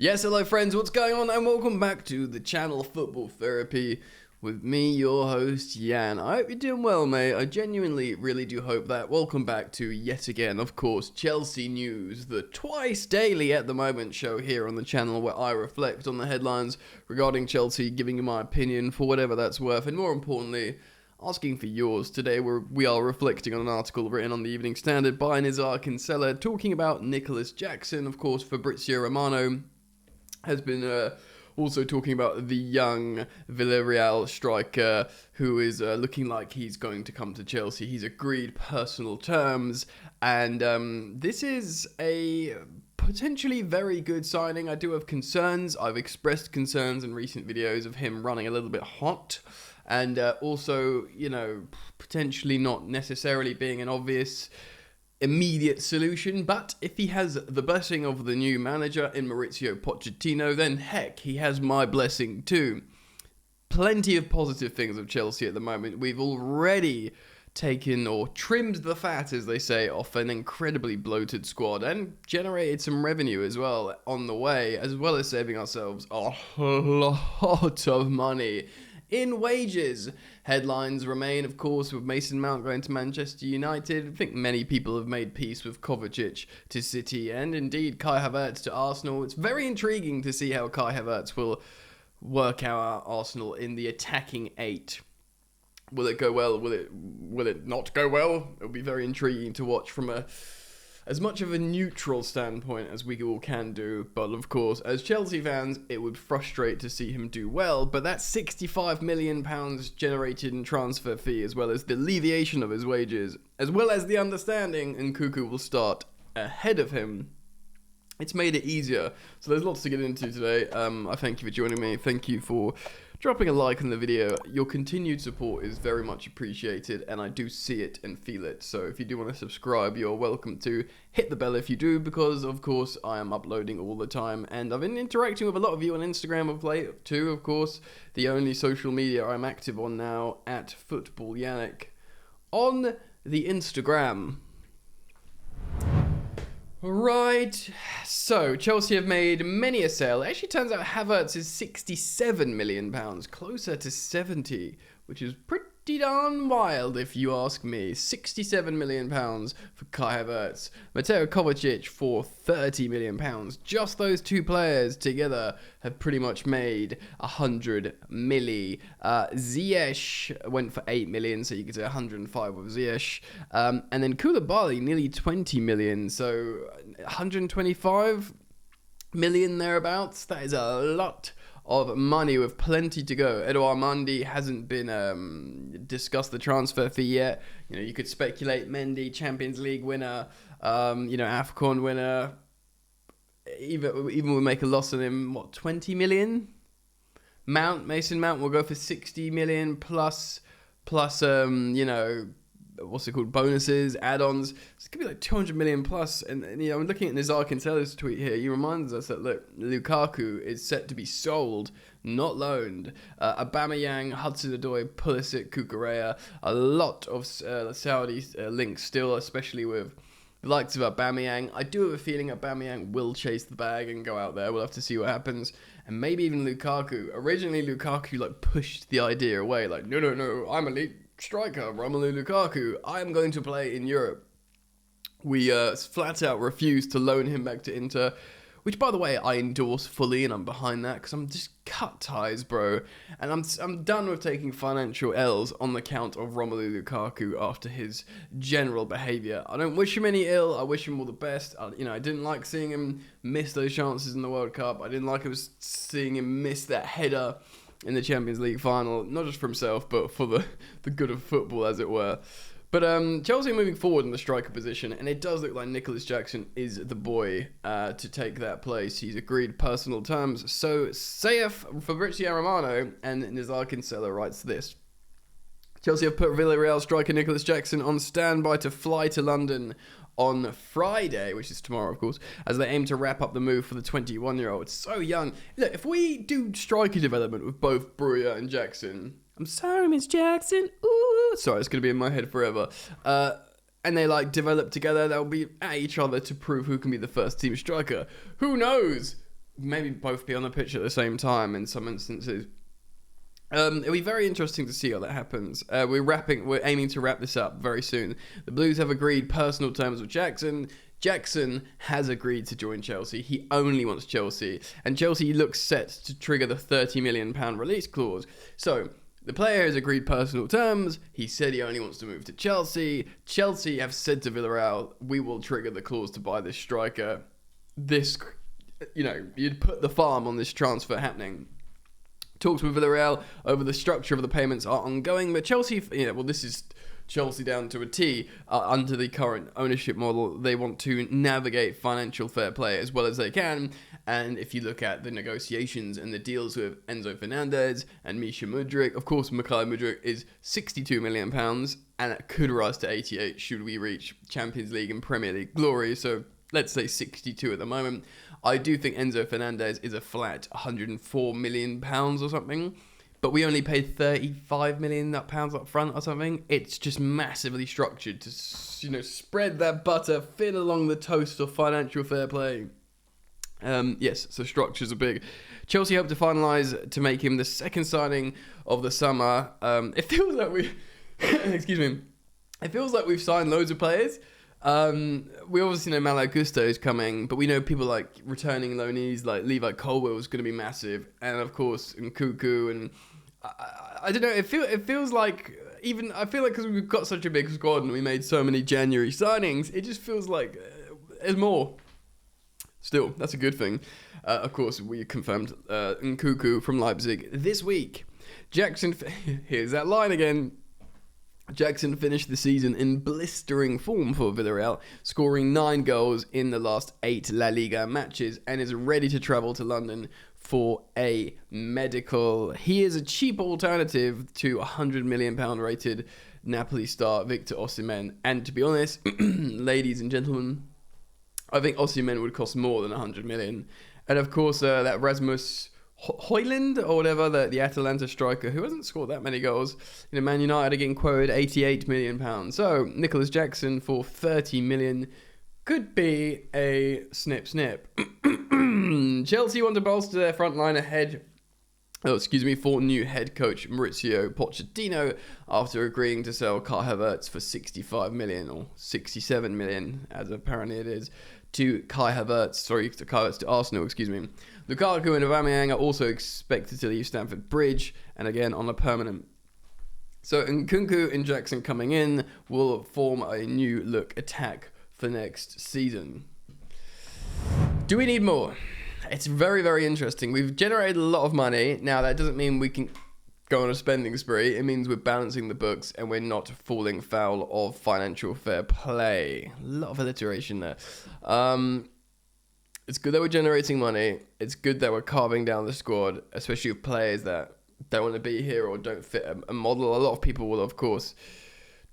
Yes, hello friends, what's going on? And welcome back to the channel Football Therapy with me, your host, Jan. I hope you're doing well, mate. I genuinely really do hope that. Welcome back to, yet again, of course, Chelsea News, the twice daily at the moment show here on the channel where I reflect on the headlines regarding Chelsea, giving you my opinion for whatever that's worth, and more importantly, asking for yours. Today we are reflecting on an article written on the Evening Standard by Nizar Kinsella talking about Nicholas Jackson. Of course, Fabrizio Romano has been also talking about the young Villarreal striker who is looking like he's going to come to Chelsea. He's agreed personal terms, and this is a potentially very good signing. I do have concerns. I've expressed concerns in recent videos of him running a little bit hot, and also, you know, potentially not necessarily being an obvious immediate solution, but if he has the blessing of the new manager in Mauricio Pochettino, then heck, he has my blessing too. Plenty of positive things of Chelsea at the moment. We've already taken or trimmed the fat, as they say, off an incredibly bloated squad and generated some revenue as well on the way, as well as saving ourselves a lot of money in wages. Headlines remain, of course, with Mason Mount going to Manchester United. I think many people have made peace with Kovacic to City, and indeed Kai Havertz to Arsenal. It's very intriguing to see how Kai Havertz will work out Arsenal in the attacking eight. Will it go well? Will it not go well? It'll be very intriguing to watch from as much of a neutral standpoint as we all can do, but of course, as Chelsea fans, it would frustrate to see him do well, but that £65 million generated in transfer fee, as well as the alleviation of his wages, as well as the understanding Nkunku will start ahead of him, it's made it easier. So there's lots to get into today. I thank you for joining me. Thank you for dropping a like on the video. Your continued support is very much appreciated, and I do see it and feel it. So if you do want to subscribe, you're welcome to. Hit the bell if you do, because of course I am uploading all the time, and I've been interacting with a lot of you on Instagram of late too, of course. The only social media I'm active on now, at Football Yannick on the Instagram. Right, so Chelsea have made many a sale. It actually turns out Havertz is £67 million, closer to 70, which is pretty darn wild if you ask me. £67 million for Kai Havertz, Mateo Kovacic for £30 million. Just those two players together have pretty much made 100 milli. Ziyech went for 8 million, so you could say 105 with Ziyech. And then Koulibaly, nearly 20 million, so 125 million thereabouts. That is a lot of money with plenty to go. Edouard Mendy hasn't been discussed the transfer fee yet. You know, you could speculate Mendy, Champions League winner, AFCON winner. Even we'll make a loss on him, 20 million? Mason Mount will go for 60 million plus what's it called, bonuses, add-ons. It's going to be like 200 million plus. And I'm looking at Nizar Kinsella's tweet here. He reminds us that, look, Lukaku is set to be sold, not loaned. Aubameyang, Hudson-Odoi, Pulisic, Cucurella. A lot of Saudi links still, especially with the likes of Aubameyang. I do have a feeling Aubameyang will chase the bag and go out there. We'll have to see what happens. And maybe even Lukaku. Originally, Lukaku pushed the idea away. No, I'm elite striker, Romelu Lukaku. I'm going to play in Europe. We flat out refused to loan him back to Inter, which, by the way, I endorse fully, and I'm behind that, because I'm just cut ties, bro. And I'm done with taking financial L's on the count of Romelu Lukaku after his general behaviour. I don't wish him any ill. I wish him all the best. I didn't like seeing him miss those chances in the World Cup. I didn't like seeing him miss that header in the Champions League final, not just for himself, but for the good of football, as it were. But Chelsea are moving forward in the striker position, and it does look like Nicholas Jackson is the boy to take that place. He's agreed personal terms. So saith Fabrizio Romano, and Nizar Kinsella writes this. Chelsea have put Villarreal striker Nicholas Jackson on standby to fly to London on Friday, which is tomorrow, of course, as they aim to wrap up the move for the 21-year-old. So young. Look, if we do striker development with both Breuer and Jackson, I'm sorry, Miss Jackson. Ooh, sorry, it's going to be in my head forever. And they develop together, they'll be at each other to prove who can be the first team striker. Who knows? maybe both be on the pitch at the same time in some instances. It'll be very interesting to see how that happens. We're aiming to wrap this up very soon. The Blues have agreed personal terms with Jackson. Jackson has agreed to join Chelsea. He only wants Chelsea. And Chelsea looks set to trigger the £30 million release clause. So, the player has agreed personal terms. He said he only wants to move to Chelsea. Chelsea have said to Villarreal, we will trigger the clause to buy this striker. You'd put the farm on this transfer happening. Talks with Villarreal over the structure of the payments are ongoing, but Chelsea, this is Chelsea down to a T. Under the current ownership model, they want to navigate financial fair play as well as they can. And if you look at the negotiations and the deals with Enzo Fernandez and Misha Mudryk, of course, Mikhail Mudryk is £62 million, and it could rise to 88 should we reach Champions League and Premier League glory. So let's say 62 at the moment. I do think Enzo Fernandez is a flat £104 million or something, but we only paid £35 million up front or something. It's just massively structured to, spread that butter thin along the toast of financial fair play. Yes, so structures are big. Chelsea hope to finalise to make him the second signing of the summer. It feels like It feels like we've signed loads of players. We obviously know Malo Gusto is coming, but we know people like returning loanees like Levi Colwill is going to be massive, and of course Nkunku, and I don't know. It feels like because we've got such a big squad and we made so many January signings, it just feels like there's more. Still, that's a good thing. Of course, we confirmed Nkunku from Leipzig this week. Jackson, here's that line again. Jackson finished the season in blistering form for Villarreal, scoring 9 goals in the last 8 La Liga matches, and is ready to travel to London for a medical. He is a cheap alternative to £100 million rated Napoli star Victor Osimhen. And to be honest, ladies and gentlemen, I think Osimhen would cost more than 100 million. And of course, that Rasmus Højlund or whatever, the Atalanta striker who hasn't scored that many goals. Man United are getting quoted £88 million. So Nicholas Jackson for 30 million could be a snip. Chelsea want to bolster their front line for new head coach Mauricio Pochettino after agreeing to sell Kai Havertz for 65 million or 67 million, as apparently it is, to Arsenal, Lukaku and Aubameyang are also expected to leave Stamford Bridge, and again on a permanent. So Nkunku and Jackson coming in will form a new look attack for next season. Do we need more? It's very, very interesting. We've generated a lot of money. Now, that doesn't mean we can go on a spending spree. It means we're balancing the books and we're not falling foul of financial fair play. A lot of alliteration there. It's good that we're generating money. It's good that we're carving down the squad, especially with players that don't want to be here or don't fit a model. A lot of people will, of course,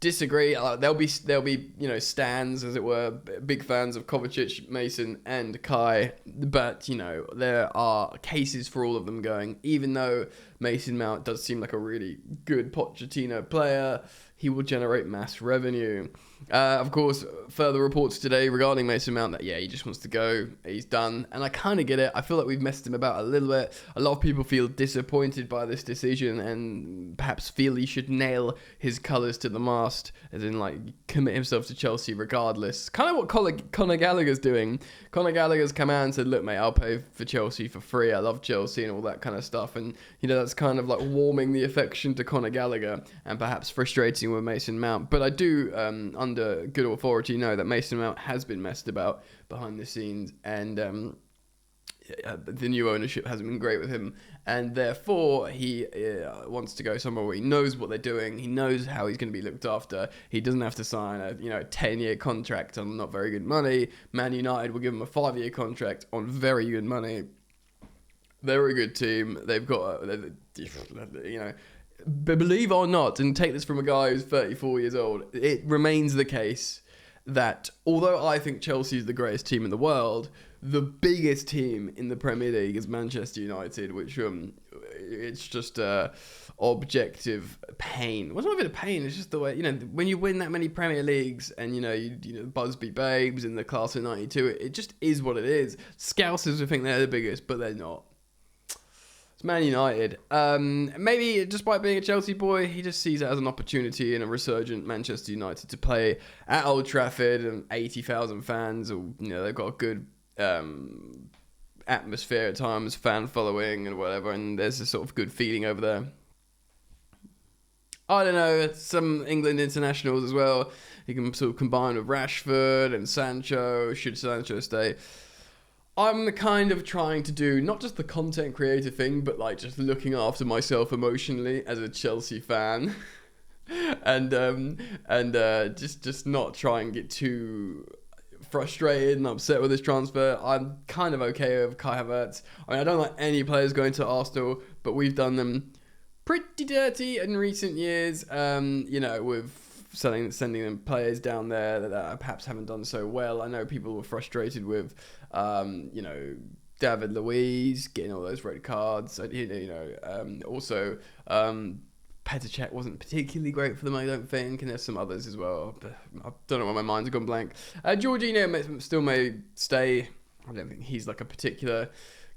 disagree. There'll be stans, as it were, big fans of Kovacic, Mason and Kai, but there are cases for all of them going. Even though Mason Mount does seem like a really good Pochettino player, he will generate mass revenue. Of course, further reports today regarding Mason Mount that, he just wants to go. He's done. And I kind of get it. I feel like we've messed him about a little bit. A lot of people feel disappointed by this decision and perhaps feel he should nail his colours to the mast, as in, commit himself to Chelsea regardless. Kind of what Conor Gallagher's doing. Conor Gallagher's come out and said, look, mate, I'll pay for Chelsea for free. I love Chelsea and all that kind of stuff. And, that's kind of warming the affection to Conor Gallagher and perhaps frustrating with Mason Mount. But I do, under good authority, know that Mason Mount has been messed about behind the scenes, and the new ownership hasn't been great with him, and therefore he wants to go somewhere where he knows what they're doing, he knows how he's going to be looked after, he doesn't have to sign a 10-year contract on not very good money. Man United will give him a 5-year contract on very good money. They're a good team. They've got, but believe it or not, and take this from a guy who's 34 years old, it remains the case that although I think Chelsea is the greatest team in the world, the biggest team in the Premier League is Manchester United, which it's just objective pain. Well, it's not even a pain. It's just the way, when you win that many Premier Leagues and, Busby Babes in the class of 92, it just is what it is. Scousers would think they're the biggest, but they're not. It's Man United. Maybe despite being a Chelsea boy, he just sees it as an opportunity in a resurgent Manchester United to play at Old Trafford and 80,000 fans. Or, they've got a good atmosphere at times, fan following and whatever, and there's a sort of good feeling over there. I don't know, some England internationals as well. You can sort of combine with Rashford and Sancho, should Sancho stay. I'm kind of trying to do not just the content creator thing, but like just looking after myself emotionally as a Chelsea fan, and just not try and get too frustrated and upset with this transfer. I'm kind of okay with Kai Havertz. I mean, I don't like any players going to Arsenal, but we've done them pretty dirty in recent years. With sending them players down there that perhaps haven't done so well. I know people were frustrated with, David Luiz getting all those red cards. Also, Petr Cech wasn't particularly great for them, I don't think, and there's some others as well. But I don't know why my mind's gone blank. Jorginho still may stay. I don't think he's like a particular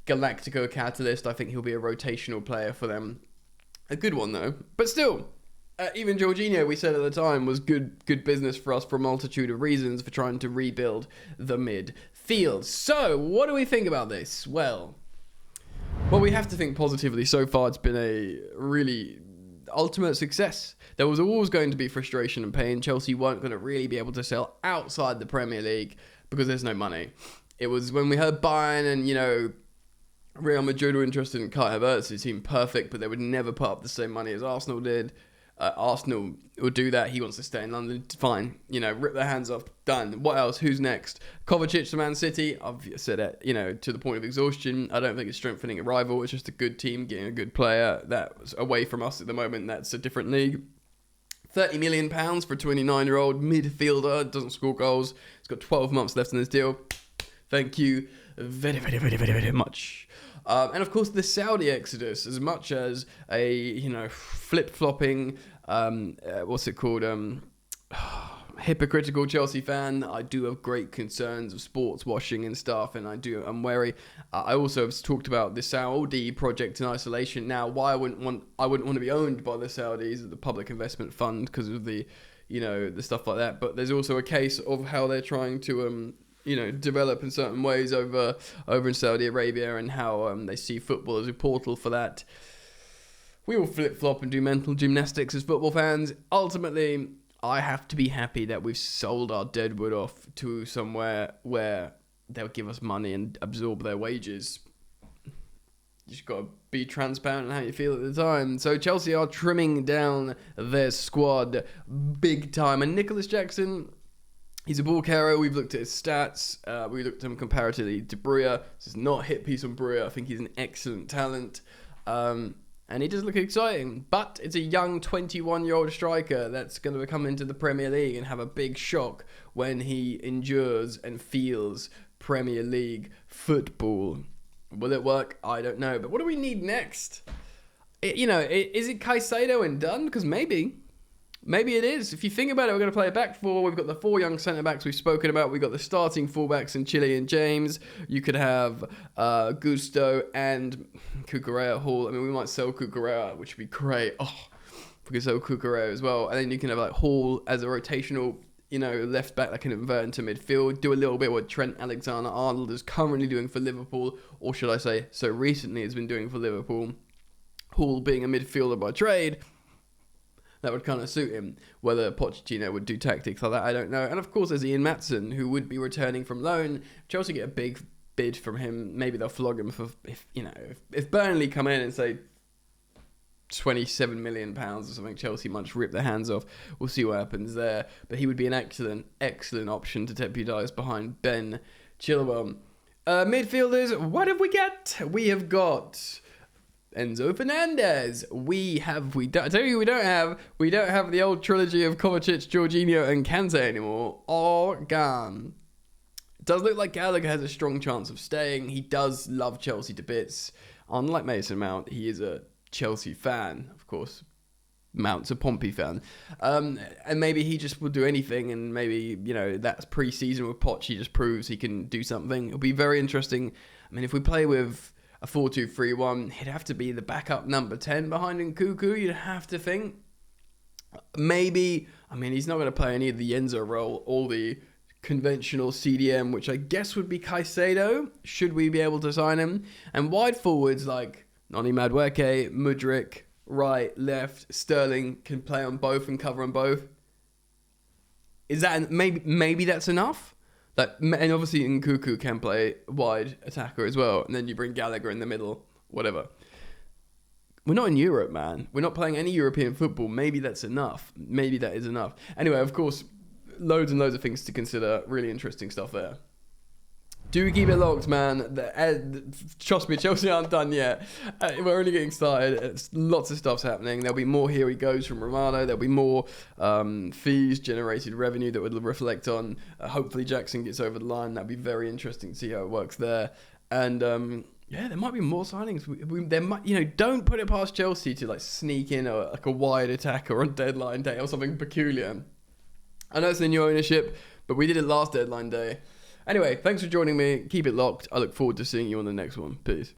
Galactico catalyst. I think he'll be a rotational player for them. A good one, though. But still, even Jorginho, we said at the time, was good business for us for a multitude of reasons for trying to rebuild the midfield. So, what do we think about this? Well, we have to think positively. So far, it's been a really ultimate success. There was always going to be frustration and pain. Chelsea weren't going to really be able to sell outside the Premier League because there's no money. It was when we heard Bayern and, Real Madrid were interested in Kai Havertz. It seemed perfect, but they would never put up the same money as Arsenal did. Arsenal will do that. He wants to stay in London. Fine. Rip their hands off. Done. What else? Who's next? Kovacic to Man City. I've said it, to the point of exhaustion. I don't think it's strengthening a rival. It's just a good team getting a good player that's away from us at the moment. That's a different league. £30 million for a 29-year-old midfielder. Doesn't score goals. He's got 12 months left in this deal. Thank you very, very, very, very, very much. And of course, the Saudi exodus, as much as a, flip-flopping, hypocritical Chelsea fan, I do have great concerns of sports washing and stuff, and I'm wary. I also have talked about the Saudi project in isolation. Now, why I wouldn't want to be owned by the Saudis, the public investment fund, because of the, the stuff like that. But there's also a case of how they're trying to, develop in certain ways over in Saudi Arabia, and how they see football as a portal for that. We will flip-flop and do mental gymnastics as football fans. Ultimately, I have to be happy that we've sold our deadwood off to somewhere where they'll give us money and absorb their wages. You just got to be transparent on how you feel at the time. So Chelsea are trimming down their squad big time. And Nicholas Jackson, he's a ball carrier. We've looked at his stats. We looked at him comparatively to Breuer. This is not a hit piece on Breuer. I think he's an excellent talent. And he does look exciting. But it's a young 21-year-old striker that's going to come into the Premier League and have a big shock when he endures and feels Premier League football. Will it work? I don't know. But what do we need next? Is it Caicedo and done? Because maybe it is. If you think about it, we're going to play a back four. We've got the four young centre-backs we've spoken about. We've got the starting fullbacks in Chile and James. You could have Gusto and Cucurella Hall. I mean, we might sell Cucurella, which would be great. Oh, we could sell Cucurella as well. And then you can have like Hall as a rotational, left back that can invert into midfield. Do a little bit what Trent Alexander-Arnold is currently doing for Liverpool. Or should I say, so recently has been doing for Liverpool. Hall being a midfielder by trade. That would kind of suit him. Whether Pochettino would do tactics like that, I don't know. And of course, there's Ian Maatsen, who would be returning from loan. Chelsea get a big bid from him. Maybe they'll flog him for, if Burnley come in and say £27 million or something, Chelsea might just rip their hands off. We'll see what happens there. But he would be an excellent option to deputise behind Ben Chilwell. Midfielders, what have we got? We have got Enzo Fernandez. We don't have the old trilogy of Kovacic, Jorginho and Kante anymore. All gone. It does look like Gallagher has a strong chance of staying. He does love Chelsea to bits. Unlike Mason Mount, he is a Chelsea fan, of course. Mount's a Pompey fan. And maybe he just will do anything, and maybe, that's pre-season with Poch, he just proves he can do something. It'll be very interesting. I mean, if we play with a 4-2-3-1, he'd have to be the backup number 10 behind Nkunku, you'd have to think. Maybe, he's not going to play any of the Yenzo role or the conventional CDM, which I guess would be Caicedo, should we be able to sign him. And wide forwards like Noni Madueke, Mudryk, right, left, Sterling can play on both and cover on both. Is that maybe that's enough? And obviously Nkunku can play wide attacker as well, and then you bring Gallagher in the middle, whatever. We're not in Europe, man. We're not playing any European football. Maybe that's enough. Maybe that is enough. Anyway, of course, loads and loads of things to consider. Really interesting stuff there. Do keep it locked, man. Trust me, Chelsea aren't done yet. We're only getting started. Lots of stuff's happening. There'll be more here he goes from Romano. There'll be more fees, generated revenue that would reflect on. Hopefully Jackson gets over the line. That'd be very interesting to see how it works there. And there might be more signings. There might, don't put it past Chelsea to sneak in a wide attacker on deadline day or something peculiar. I know it's the new ownership, but we did it last deadline day. Anyway, thanks for joining me. Keep it locked. I look forward to seeing you on the next one. Peace.